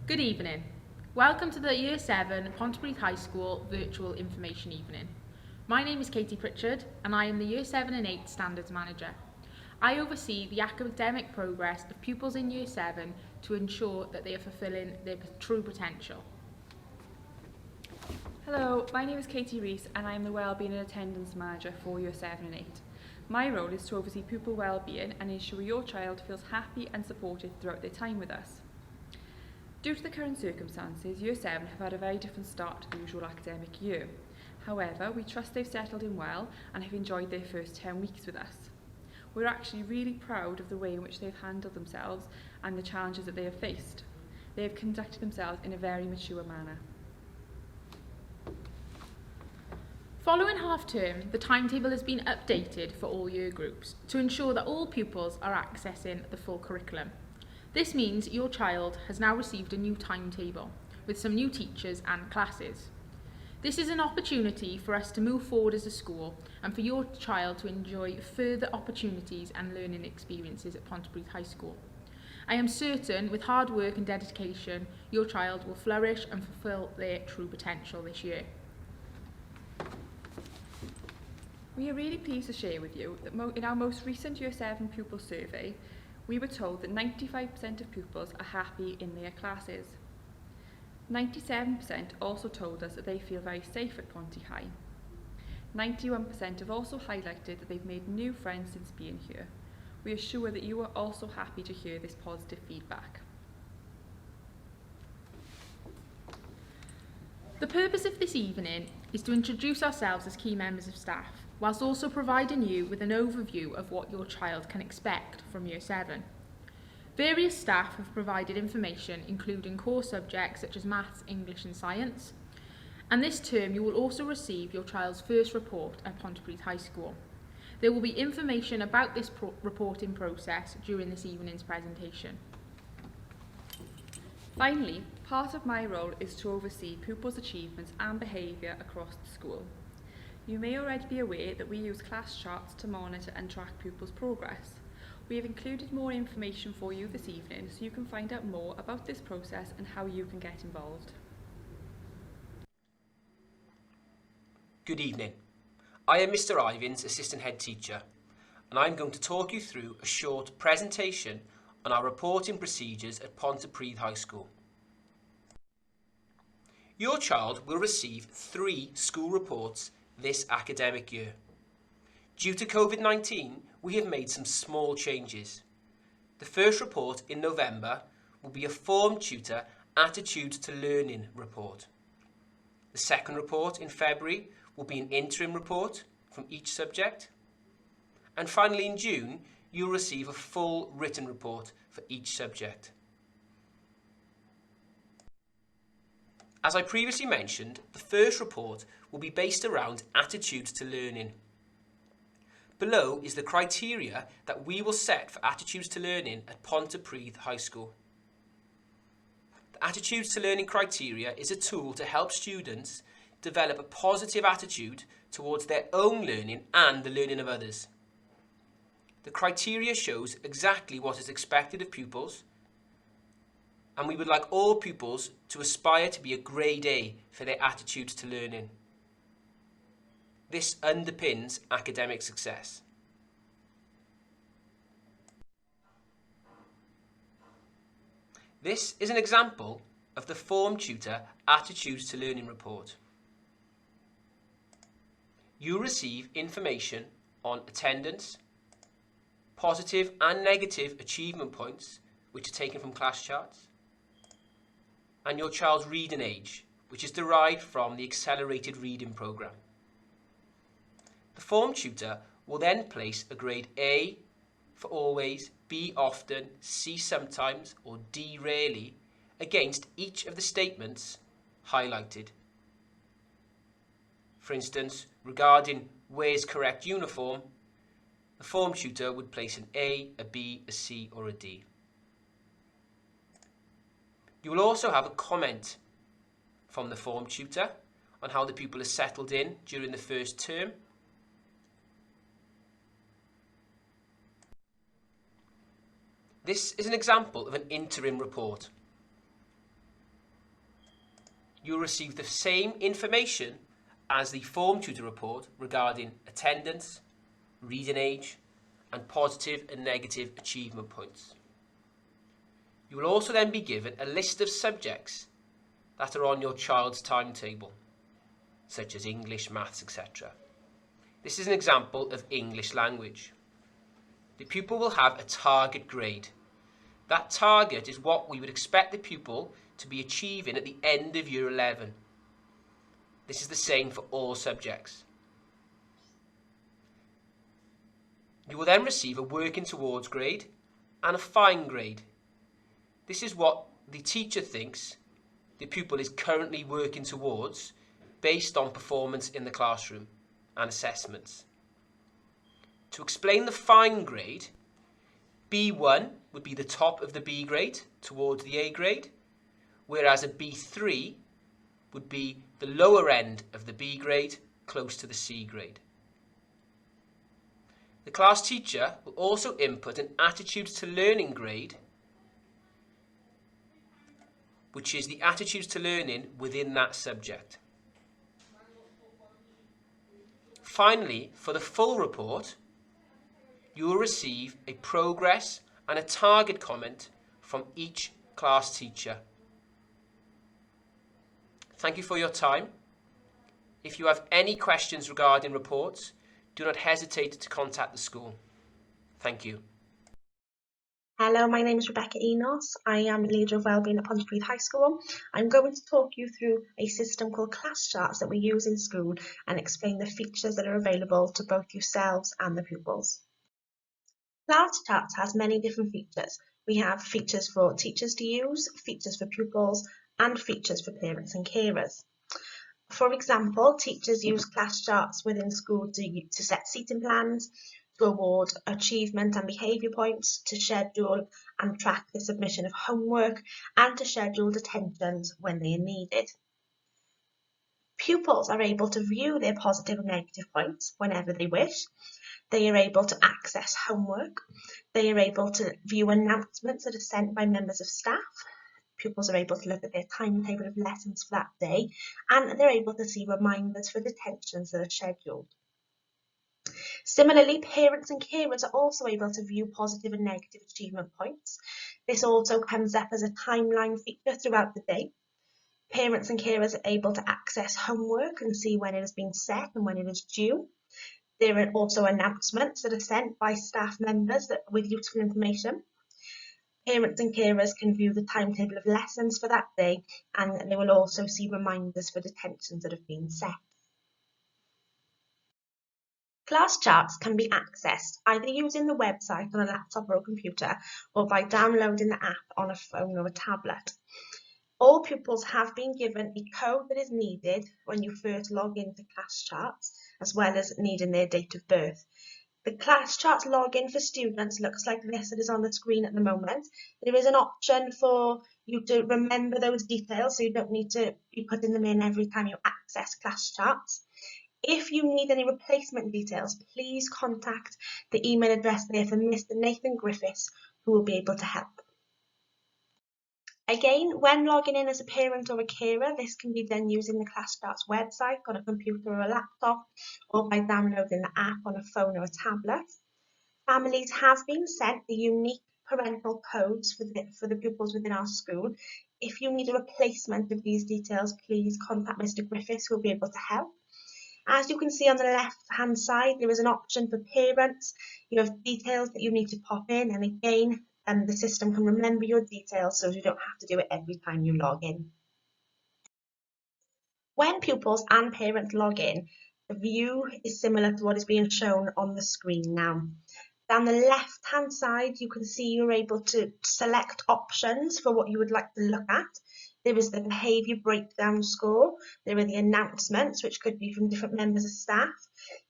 Good evening. Welcome to the Year 7 Pontypridd High School Virtual Information Evening. My name is Katie Pritchard and I am the Year 7 and 8 Standards Manager. I oversee the academic progress of pupils in Year 7 to ensure that they are fulfilling their true potential. Hello, my name is Katie Rees and I am the Wellbeing and Attendance Manager for Year 7 and 8. My role is to oversee pupil wellbeing and ensure your child feels happy and supported throughout their time with us. Due to the current circumstances, Year 7 have had a very different start to the usual academic year. However, we trust they've settled in well and have enjoyed their first 10 weeks with us. We're actually really proud of the way in which they've handled themselves and the challenges that they have faced. They have conducted themselves in a very mature manner. Following half-term, the timetable has been updated for all year groups to ensure that all pupils are accessing the full curriculum. This means your child has now received a new timetable with some new teachers and classes. This is an opportunity for us to move forward as a school and for your child to enjoy further opportunities and learning experiences at Pontypridd High School. I am certain with hard work and dedication, your child will flourish and fulfil their true potential this year. We are really pleased to share with you that in our most recent Year 7 pupil survey, we were told that 95% of pupils are happy in their classes. 97% also told us that they feel very safe at Ponty High. 91% have also highlighted that they've made new friends since being here. We are sure that you are also happy to hear this positive feedback. The purpose of this evening is to introduce ourselves as key members of staff, whilst also providing you with an overview of what your child can expect from Year 7. Various staff have provided information including core subjects such as maths, English and science, and this term you will also receive your child's first report at Pontypridd High School. There will be information about this reporting process during this evening's presentation. Finally, part of my role is to oversee pupils' achievements and behaviour across the school. You may already be aware that we use class charts to monitor and track pupils' progress. We have included more information for you this evening so you can find out more about this process and how you can get involved. Good evening. I am Mr Ivins, Assistant Head Teacher, and I'm going to talk you through a short presentation on our reporting procedures at Pontypridd High School. Your child will receive 3 school reports this academic year. Due to COVID-19, we have made some small changes. The first report in November will be a form tutor attitude to learning report. The second report in February will be an interim report from each subject. And finally in June, you'll receive a full written report for each subject. As I previously mentioned, the first report will be based around attitudes to learning. Below is the criteria that we will set for attitudes to learning at Pontypridd High School. The attitudes to learning criteria is a tool to help students develop a positive attitude towards their own learning and the learning of others. The criteria shows exactly what is expected of pupils, and we would like all pupils to aspire to be a grade A for their attitudes to learning. This underpins academic success. This is an example of the Form Tutor Attitudes to Learning report. You receive information on attendance, positive and negative achievement points, which are taken from class charts, and your child's reading age, which is derived from the accelerated reading programme. The form tutor will then place a grade A for always, B often, C sometimes, or D rarely against each of the statements highlighted. For instance, regarding wears correct uniform, the form tutor would place an A, a B, a C, or a D. You will also have a comment from the form tutor on how the pupil has settled in during the first term. This is an example of an interim report. You'll receive the same information as the form tutor report regarding attendance, reading age, and positive and negative achievement points. You will also then be given a list of subjects that are on your child's timetable, such as English, maths, etc. This is an example of English language. The pupil will have a target grade. That target is what we would expect the pupil to be achieving at the end of Year 11. This is the same for all subjects. You will then receive a working towards grade and a fine grade. This is what the teacher thinks the pupil is currently working towards based on performance in the classroom and assessments. To explain the fine grade, B1 would be the top of the B grade towards the A grade, whereas a B3 would be the lower end of the B grade close to the C grade. The class teacher will also input an attitudes to learning grade, which is the attitudes to learning within that subject. Finally, for the full report, you will receive a progress and a target comment from each class teacher. Thank you for your time. If you have any questions regarding reports, do not hesitate to contact the school. Thank you. Hello, my name is Rebecca Enos. I am Leader of Wellbeing at Pontypridd High School. I'm going to talk you through a system called class charts that we use in school and explain the features that are available to both yourselves and the pupils. Class charts has many different features. We have features for teachers to use, features for pupils, and features for parents and carers. For example, teachers use class charts within school to set seating plans, to award achievement and behaviour points, to schedule and track the submission of homework, and to schedule detentions when they are needed. Pupils are able to view their positive and negative points whenever they wish. They are able to access homework. They are able to view announcements that are sent by members of staff. Pupils are able to look at their timetable of lessons for that day, and they're able to see reminders for detentions that are scheduled. Similarly, parents and carers are also able to view positive and negative achievement points. This also comes up as a timeline feature throughout the day. Parents and carers are able to access homework and see when it has been set and when it is due. There are also announcements that are sent by staff members with useful information. Parents and carers can view the timetable of lessons for that day, and they will also see reminders for detentions that have been set. Class charts can be accessed either using the website on a laptop or a computer, or by downloading the app on a phone or a tablet. All pupils have been given a code that is needed when you first log into class charts, as well as needing their date of birth. The class charts login for students looks like this. It is on the screen at the moment. There is an option for you to remember those details, so you don't need to be putting them in every time you access class charts. If you need any replacement details, please contact the email address there for Mr. Nathan Griffiths, who will be able to help. Again, when logging in as a parent or a carer, this can be done using the class charts website on a computer or a laptop, or by downloading the app on a phone or a tablet. Families have been sent the unique parental codes for the pupils within our school. If you need a replacement of these details, please contact Mr. Griffiths, who will be able to help. As you can see on the left-hand side, there is an option for parents. You have details that you need to pop in, and again, the system can remember your details, so you don't have to do it every time you log in. When pupils and parents log in, the view is similar to what is being shown on the screen now. Down the left-hand side, you can see you're able to select options for what you would like to look at. There is the behaviour breakdown score. There are the announcements, which could be from different members of staff.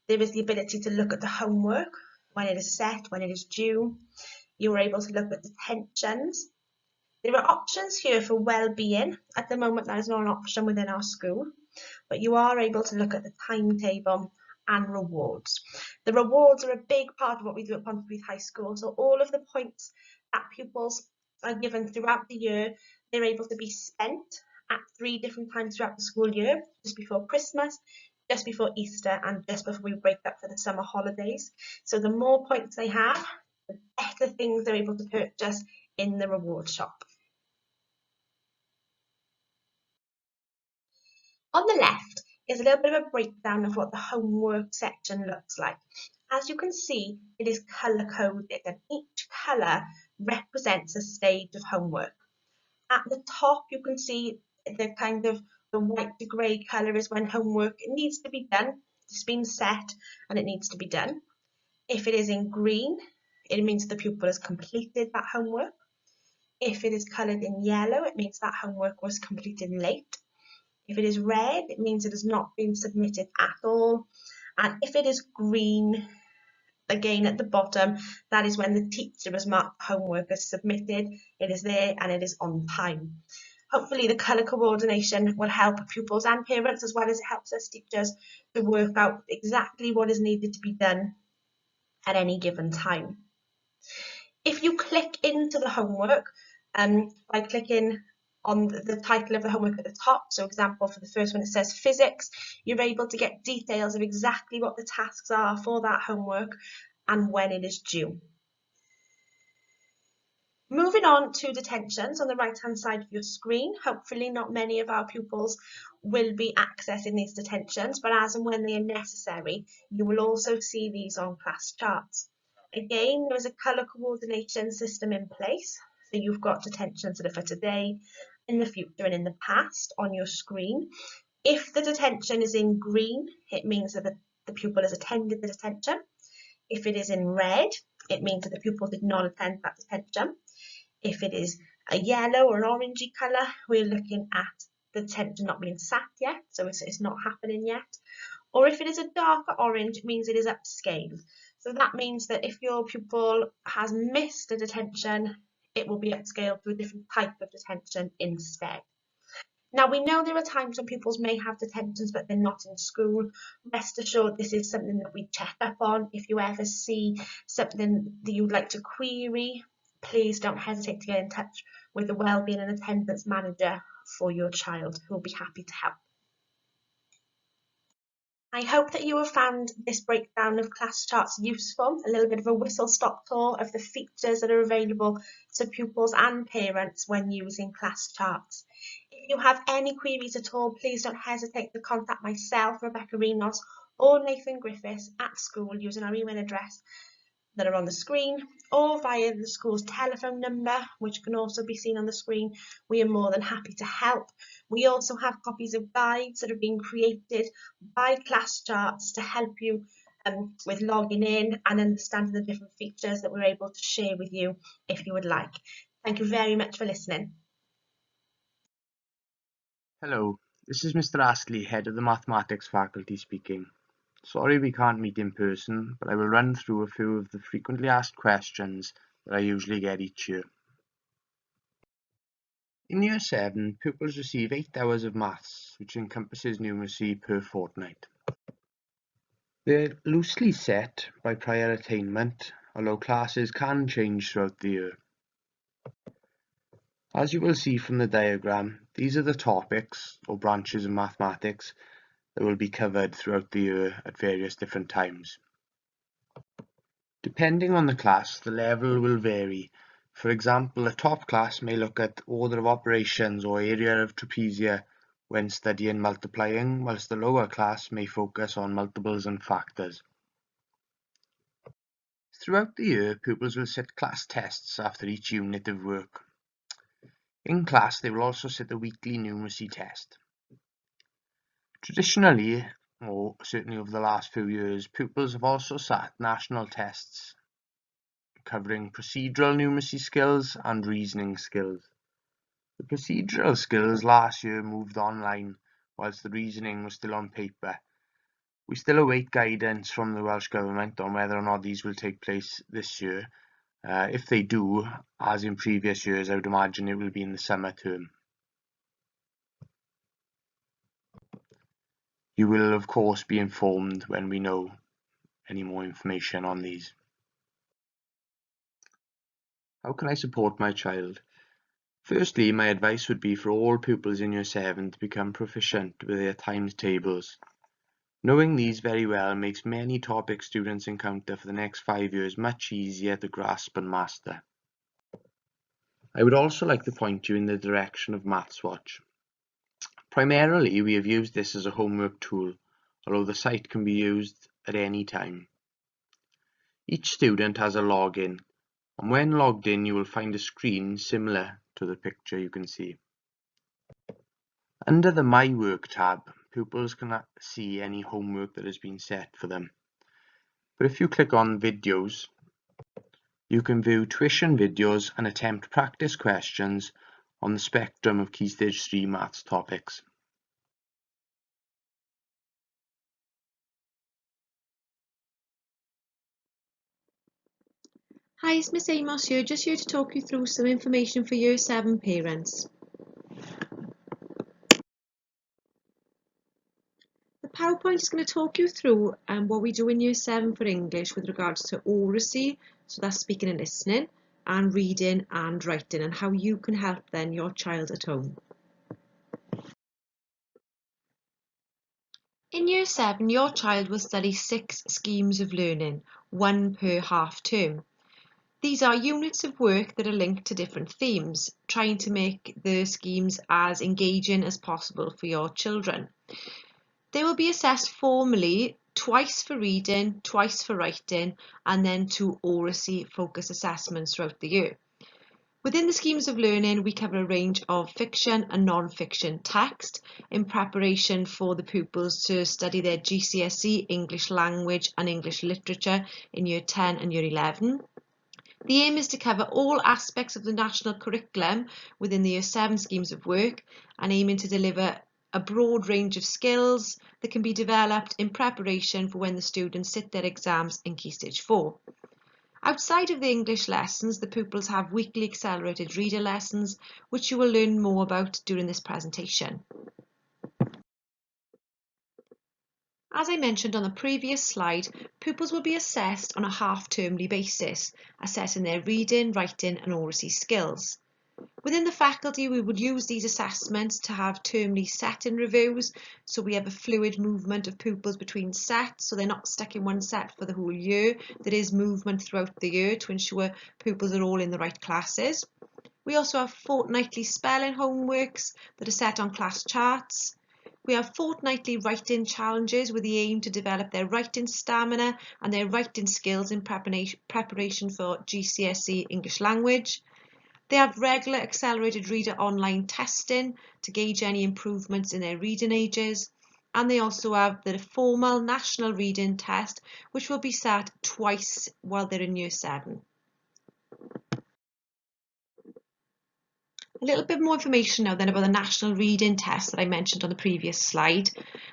There is the ability to look at the homework, when it is set, when it is due. You are able to look at detentions. There are options here for well-being. At the moment, that is not an option within our school, but you are able to look at the timetable and rewards. The rewards are a big part of what we do at Pontypridd High School. So all of the points that pupils are given throughout the year, they're able to be spent at 3 different times throughout the school year, just before Christmas, just before Easter, and just before we break up for the summer holidays. So the more points they have, the better things they're able to purchase in the reward shop. On the left is a little bit of a breakdown of what the homework section looks like. As you can see, it is colour coded, and each colour represents a stage of homework. At the top, you can see the white to grey colour is when homework needs to be done. It's been set and it needs to be done. If it is in green, it means the pupil has completed that homework. If it is coloured in yellow, it means that homework was completed late. If it is red, it means it has not been submitted at all. And if it is green, again at the bottom, that is when the teacher has marked homework as submitted, it is there and it is on time. Hopefully the colour coordination will help pupils and parents, as well as it helps us teachers to work out exactly what is needed to be done at any given time. If you click into the homework by clicking on the title of the homework at the top, so example for the first one it says physics, you're able to get details of exactly what the tasks are for that homework and when it is due. Moving on to detentions on the right hand side of your screen. Hopefully not many of our pupils will be accessing these detentions, but as and when they are necessary, you will also see these on class charts. Again, there is a colour coordination system in place, so you've got detentions that are for today, in the future and in the past on your screen. If the detention is in green, it means that the pupil has attended the detention. If it is in red, it means that the pupil did not attend that detention. If it is a yellow or an orangey colour, we're looking at the detention not being sat yet, so it's not happening yet. Or if it is a darker orange, it means it is upscaled. So that means that if your pupil has missed a detention, it will be upscaled to a different type of detention instead. Now, we know there are times when pupils may have detentions but they're not in school. Rest assured, this is something that we check up on. If you ever see something that you'd like to query, please don't hesitate to get in touch with the Wellbeing and Attendance Manager for your child, who will be happy to help. I hope that you have found this breakdown of class charts useful, a little bit of a whistle-stop tour of the features that are available to pupils and parents when using class charts. If you have any queries at all, please don't hesitate to contact myself, Rebecca Renos, or Nathan Griffiths at school using our email address that are on the screen, or via the school's telephone number, which can also be seen on the screen. We are more than happy to help. We also have copies of guides that have been created by class charts to help you with logging in and understanding the different features that we're able to share with you if you would like. Thank you very much for listening. Hello, this is Mr. Astley, Head of the Mathematics Faculty speaking. Sorry we can't meet in person, but I will run through a few of the frequently asked questions that I usually get each year. In Year 7, pupils receive 8 hours of maths, which encompasses numeracy per fortnight. They're loosely set by prior attainment, although classes can change throughout the year. As you will see from the diagram, these are the topics or branches of mathematics that will be covered throughout the year at various different times. Depending on the class, the level will vary. For example, a top class may look at order of operations or area of trapezia when studying multiplying, whilst the lower class may focus on multiples and factors. Throughout the year, pupils will sit class tests after each unit of work. In class, they will also sit a weekly numeracy test. Traditionally, or certainly over the last few years, pupils have also sat national tests covering procedural numeracy skills and reasoning skills. The procedural skills last year moved online, whilst the reasoning was still on paper. We still await guidance from the Welsh Government on whether or not these will take place this year. If they do, as in previous years, I would imagine it will be in the summer term. You will of course be informed when we know any more information on these. How can I support my child? Firstly, my advice would be for all pupils in Year 7 to become proficient with their times tables. Knowing these very well makes many topics students encounter for the next 5 years much easier to grasp and master. I would also like to point you in the direction of MathsWatch. Primarily, we have used this as a homework tool, although the site can be used at any time. Each student has a login, and when logged in you will find a screen similar to the picture you can see. Under the My Work tab, pupils can see any homework that has been set for them. But if you click on Videos, you can view tuition videos and attempt practice questions on the spectrum of Key Stage 3 maths topics. Hi, it's Miss Amos here, just here to talk you through some information for Year 7 parents. The PowerPoint is going to talk you through what we do in Year 7 for English with regards to oracy, so that's speaking and listening, and reading and writing, and how you can help then your child at home. In Year 7, your child will study 6 schemes of learning, 1 per half term. These are units of work that are linked to different themes, trying to make the schemes as engaging as possible for your children. They will be assessed formally twice for reading, twice for writing, and then 2 oracy focus assessments throughout the year. Within the schemes of learning, we cover a range of fiction and non-fiction text in preparation for the pupils to study their GCSE English language and English literature in Year 10 and Year 11. The aim is to cover all aspects of the national curriculum within the Year 7 schemes of work and aiming to deliver a broad range of skills that can be developed in preparation for when the students sit their exams in Key Stage 4. Outside of the English lessons, the pupils have weekly accelerated reader lessons, which you will learn more about during this presentation. As I mentioned on the previous slide, pupils will be assessed on a half-termly basis, assessing their reading, writing and oracy skills. Within the faculty, we would use these assessments to have termly set-in reviews, so we have a fluid movement of pupils between sets, so they're not stuck in one set for the whole year. There is movement throughout the year to ensure pupils are all in the right classes. We also have fortnightly spelling homeworks that are set on class charts. We have fortnightly writing challenges with the aim to develop their writing stamina and their writing skills in preparation for GCSE English language. They have regular accelerated reader online testing to gauge any improvements in their reading ages. And they also have the formal national reading test, which will be sat twice while they're in Year 7. A little bit more information now then about the National Reading Test that I mentioned on the previous slide.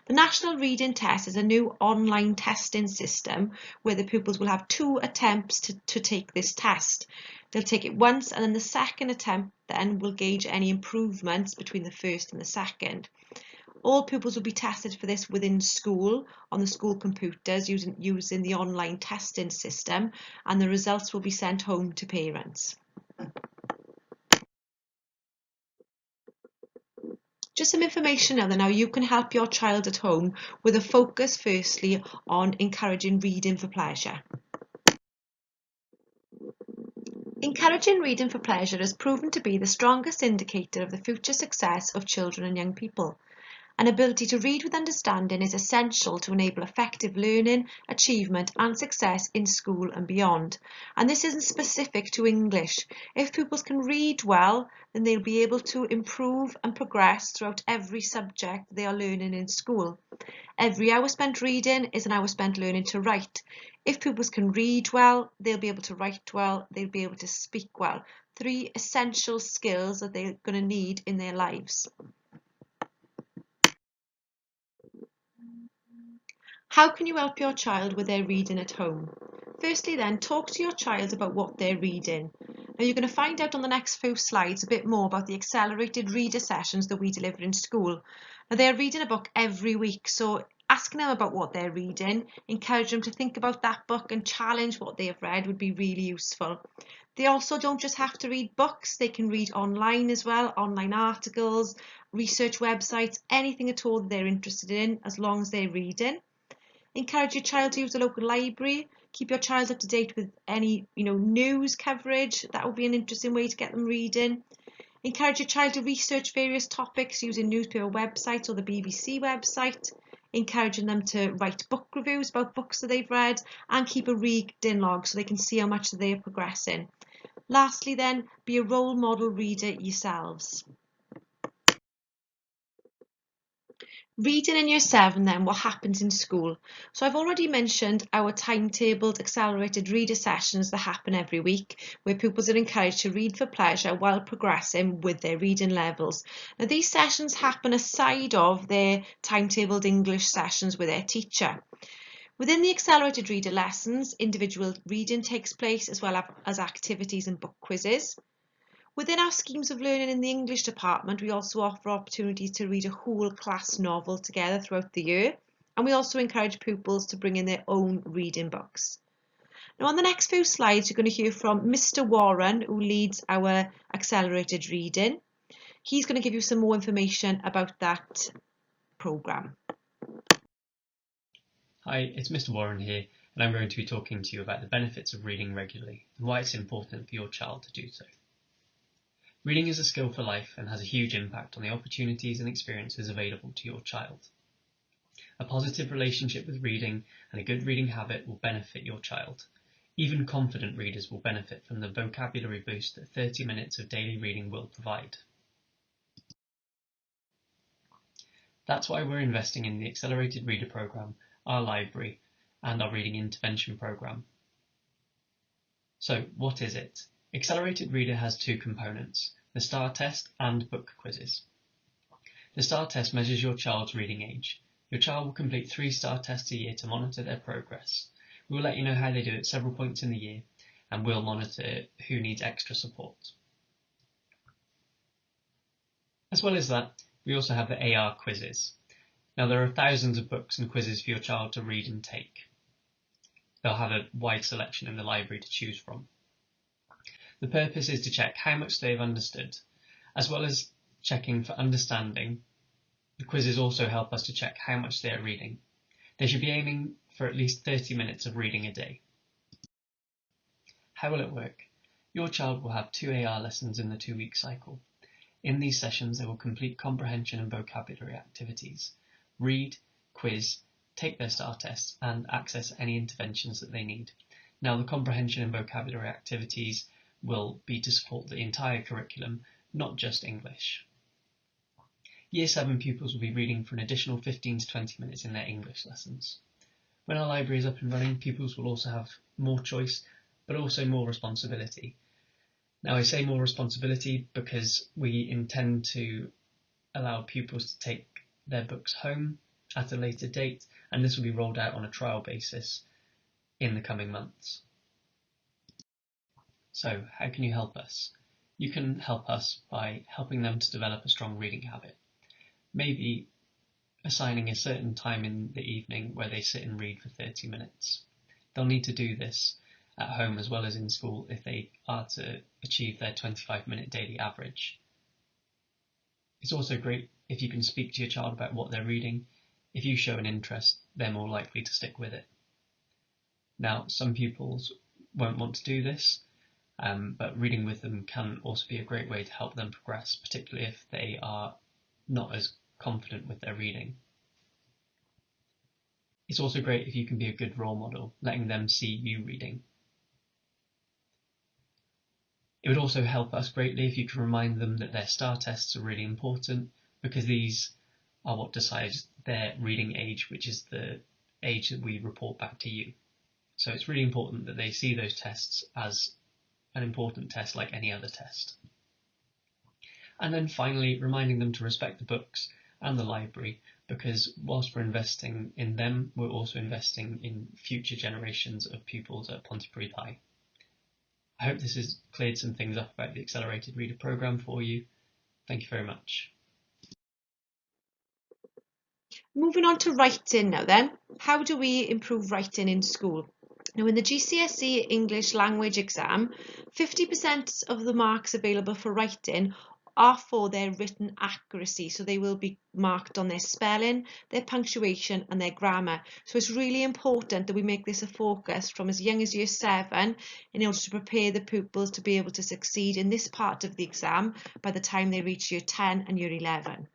The National Reading Test is a new online testing system where the pupils will have 2 attempts to take this test. They'll take it once and then the second attempt then will gauge any improvements between the first and the second. All pupils will be tested for this within school on the school computers using the online testing system, and the results will be sent home to parents. Just some information now that now you can help your child at home with a focus firstly on encouraging reading for pleasure. Encouraging reading for pleasure has proven to be the strongest indicator of the future success of children and young people. An ability to read with understanding is essential to enable effective learning, achievement and success in school and beyond. And this isn't specific to English. If pupils can read well, then they'll be able to improve and progress throughout every subject they are learning in school. Every hour spent reading is an hour spent learning to write. If pupils can read well, they'll be able to write well, they'll be able to speak well. 3 essential skills that they're going to need in their lives. How can you help your child with their reading at home? Firstly then, talk to your child about what they're reading. Now you're going to find out on the next few slides a bit more about the accelerated reader sessions that we deliver in school. Now they're reading a book every week, so Asking them about what they're reading, encourage them to think about that book and challenge what they have read would be really useful. They also don't just have to read books, they can read online as well, online articles, research websites, anything at all that they're interested in, as long as they're reading. Encourage your child to use the local library. Keep your child up to date with any news coverage. That would be an interesting way to get them reading. Encourage your child to research various topics using newspaper websites or the BBC website. Encouraging them to write book reviews about books that they've read and keep a reading log so they can see how much they are progressing. Lastly then, be a role model reader yourselves. Reading in year 7 then, what happens in school. So I've already mentioned our timetabled accelerated reader sessions that happen every week, where pupils are encouraged to read for pleasure while progressing with their reading levels. Now these sessions happen aside of their timetabled English sessions with their teacher. Within the accelerated reader lessons, individual reading takes place as well as activities and book quizzes. Within our schemes of learning in the English department, we also offer opportunities to read a whole class novel together throughout the year, and we also encourage pupils to bring in their own reading books. Now on the next few slides, you're going to hear from Mr. Warren, who leads our accelerated reading. He's going to give you some more information about that programme. Hi, it's Mr. Warren here, and I'm going to be talking to you about the benefits of reading regularly and why it's important for your child to do so. Reading is a skill for life and has a huge impact on the opportunities and experiences available to your child. A positive relationship with reading and a good reading habit will benefit your child. Even confident readers will benefit from the vocabulary boost that 30 minutes of daily reading will provide. That's why we're investing in the Accelerated Reader Programme, our library, and our Reading Intervention Programme. So, what is it? Accelerated Reader has two components, the STAR test and book quizzes. The STAR test measures your child's reading age. Your child will complete 3 STAR tests a year to monitor their progress. We will let you know how they do at several points in the year, and we'll monitor who needs extra support. As well as that, we also have the AR quizzes. Now there are thousands of books and quizzes for your child to read and take. They'll have a wide selection in the library to choose from. The purpose is to check how much they've understood. As well as checking for understanding, the quizzes also help us to check how much they are reading. They should be aiming for at least 30 minutes of reading a day. How will it work? Your child will have 2 AR lessons in the 2-week cycle. In these sessions, they will complete comprehension and vocabulary activities, read, quiz, take their STAR tests, and access any interventions that they need. Now, the comprehension and vocabulary activities will be to support the entire curriculum, not just English. Year 7 pupils will be reading for an additional 15 to 20 minutes in their English lessons. When our library is up and running, pupils will also have more choice, but also more responsibility. Now, I say more responsibility because we intend to allow pupils to take their books home at a later date, and this will be rolled out on a trial basis in the coming months. So, how can you help us? You can help us by helping them to develop a strong reading habit. Maybe assigning a certain time in the evening where they sit and read for 30 minutes. They'll need to do this at home as well as in school if they are to achieve their 25-minute daily average. It's also great if you can speak to your child about what they're reading. If you show an interest, they're more likely to stick with it. Now, some pupils won't want to do this, but reading with them can also be a great way to help them progress, particularly if they are not as confident with their reading. It's also great if you can be a good role model, letting them see you reading. It would also help us greatly if you could remind them that their STAR tests are really important, because these are what decides their reading age, which is the age that we report back to you. So it's really important that they see those tests as an important test like any other test. And then finally, reminding them to respect the books and the library, because whilst we're investing in them, we're also investing in future generations of pupils at Pontypridd High. I hope this has cleared some things up about the Accelerated Reader Programme for you. Thank you very much. Moving on to writing now then. How do we improve writing in school? Now in the GCSE English language exam, 50% of the marks available for writing are for their written accuracy. So they will be marked on their spelling, their punctuation and their grammar. So it's really important that we make this a focus from as young as year 7 in order to prepare the pupils to be able to succeed in this part of the exam by the time they reach year 10 and year 11.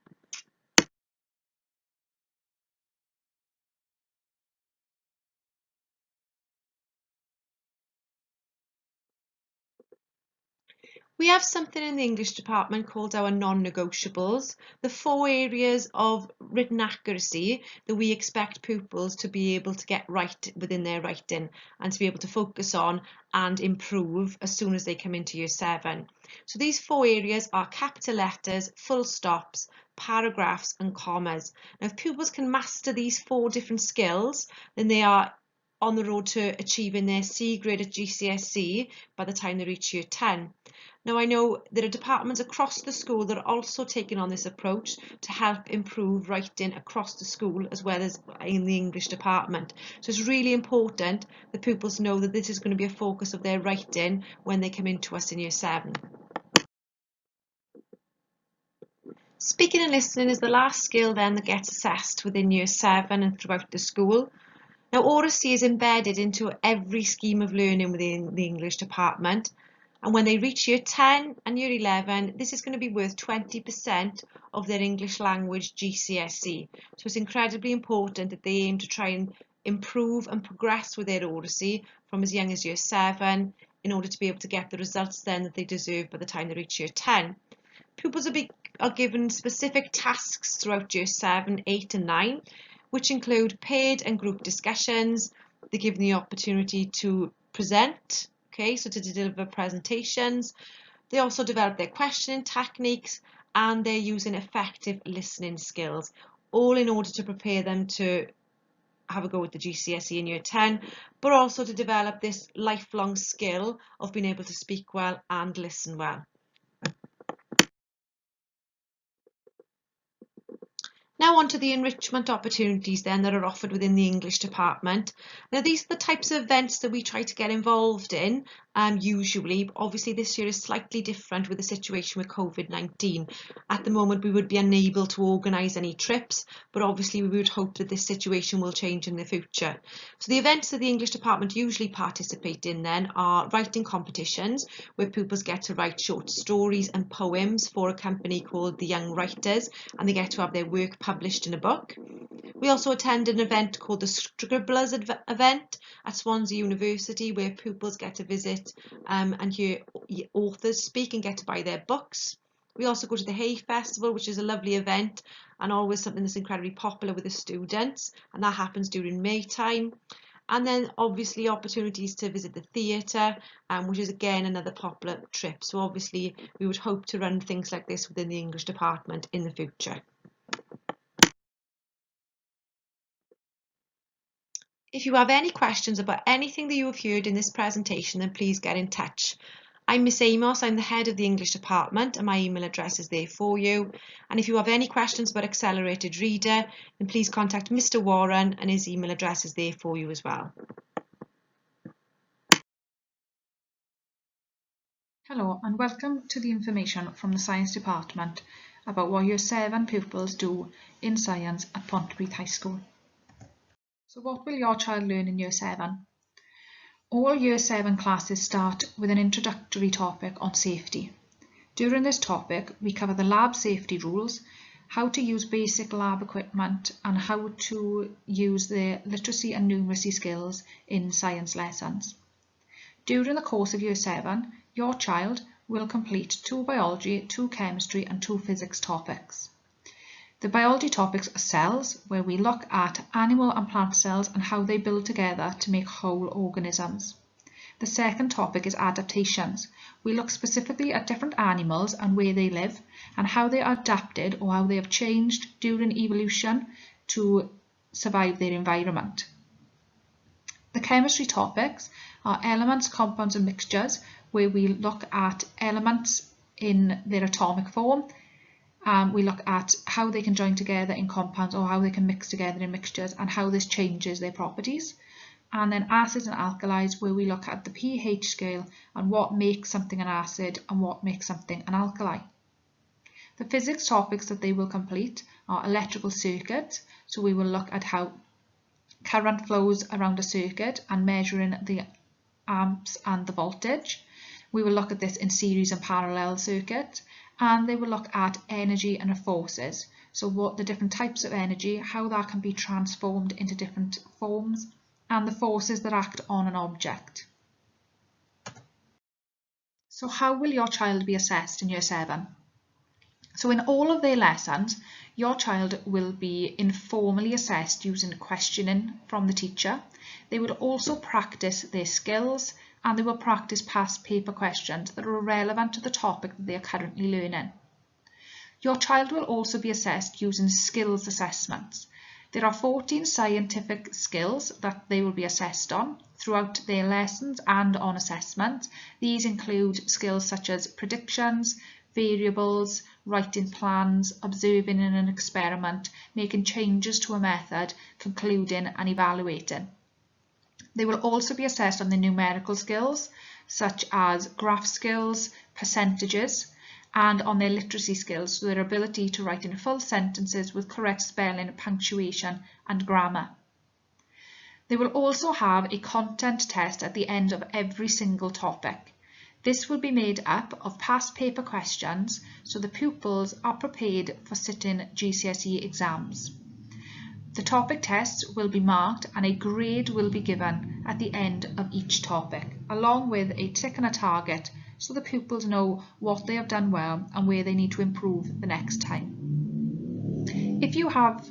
We have something in the English department called our non-negotiables, the 4 areas of written accuracy that we expect pupils to be able to get right within their writing and to be able to focus on and improve as soon as they come into year 7. So these 4 areas are capital letters, full stops, paragraphs and commas. Now if pupils can master these 4 different skills, then they are on the road to achieving their C grade at GCSE by the time they reach year 10. Now I know there are departments across the school that are also taking on this approach to help improve writing across the school as well as in the English department. So it's really important that pupils know that this is going to be a focus of their writing when they come into us in year 7. Speaking and listening is the last skill then that gets assessed within year 7 and throughout the school. Now oracy is embedded into every scheme of learning within the English department. And when they reach year 10 and year 11, this is going to be worth 20% of their English language GCSE. So it's incredibly important that they aim to try and improve and progress with their oracy from as young as year 7 in order to be able to get the results then that they deserve by the time they reach year 10. Pupils are given specific tasks throughout year 7, 8 and 9, which include paired and group discussions. They're given the opportunity to present, so to deliver presentations. They also develop their questioning techniques and they're using effective listening skills, all in order to prepare them to have a go at the GCSE in year 10, but also to develop this lifelong skill of being able to speak well and listen well. Now on to the enrichment opportunities then that are offered within the English department. Now these are the types of events that we try to get involved in usually. Obviously this year is slightly different with the situation with COVID-19. At the moment we would be unable to organise any trips, but obviously we would hope that this situation will change in the future. So the events that the English department usually participate in then are writing competitions where pupils get to write short stories and poems for a company called the Young Writers, and they get to have their work published in a book. We also attend an event called the Scribblers event at Swansea University, where pupils get to visit and hear authors speak and get to buy their books. We also go to the Hay Festival, which is a lovely event and always something that's incredibly popular with the students, and that happens during May time. And then obviously opportunities to visit the theatre, which is again another popular trip. So obviously we would hope to run things like this within the English department in the future. If you have any questions about anything that you have heard in this presentation, then please get in touch. I'm Miss Amos, I'm the head of the English department, and my email address is there for you. And if you have any questions about Accelerated Reader, then please contact Mr. Warren, and his email address is there for you as well. Hello and welcome to the information from the Science Department about what Year 7 pupils do in science at Pontypridd High School. So what will your child learn in Year 7? All Year 7 classes start with an introductory topic on safety. During this topic, we cover the lab safety rules, how to use basic lab equipment, and how to use the literacy and numeracy skills in science lessons. During the course of Year 7, your child will complete 2 biology, 2 chemistry and 2 physics topics. The biology topics are cells, where we look at animal and plant cells and how they build together to make whole organisms. The second topic is adaptations. We look specifically at different animals and where they live and how they are adapted or how they have changed during evolution to survive their environment. The chemistry topics are elements, compounds and mixtures, where we look at elements in their atomic form, We look at how they can join together in compounds or how they can mix together in mixtures and how this changes their properties. And then acids and alkalis, where we look at the pH scale and what makes something an acid and what makes something an alkali. The physics topics that they will complete are electrical circuits, so we will look at how current flows around a circuit and measuring the amps and the voltage. We will look at this in series and parallel circuit, and they will look at energy and forces, so what the different types of energy, how that can be transformed into different forms, and the forces that act on an object. So how will your child be assessed in Year 7? So in all of their lessons, your child will be informally assessed using questioning from the teacher. They will also practice their skills, and they will practice past paper questions that are relevant to the topic that they are currently learning. Your child will also be assessed using skills assessments. There are 14 scientific skills that they will be assessed on throughout their lessons and on assessment. These include skills such as predictions, variables, writing plans, observing in an experiment, making changes to a method, concluding and evaluating. They will also be assessed on the numerical skills such as graph skills, percentages, and on their literacy skills, so their ability to write in full sentences with correct spelling, punctuation and grammar. They will also have a content test at the end of every single topic. This will be made up of past paper questions, so the pupils are prepared for sitting GCSE exams. The topic tests will be marked and a grade will be given at the end of each topic, along with a tick and a target, so the pupils know what they have done well and where they need to improve the next time. If you have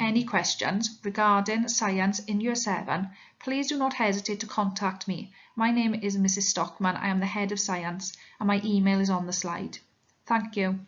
any questions regarding science in Year 7, please do not hesitate to contact me. My name is Mrs. Stockman. I am the Head of Science and my email is on the slide. Thank you.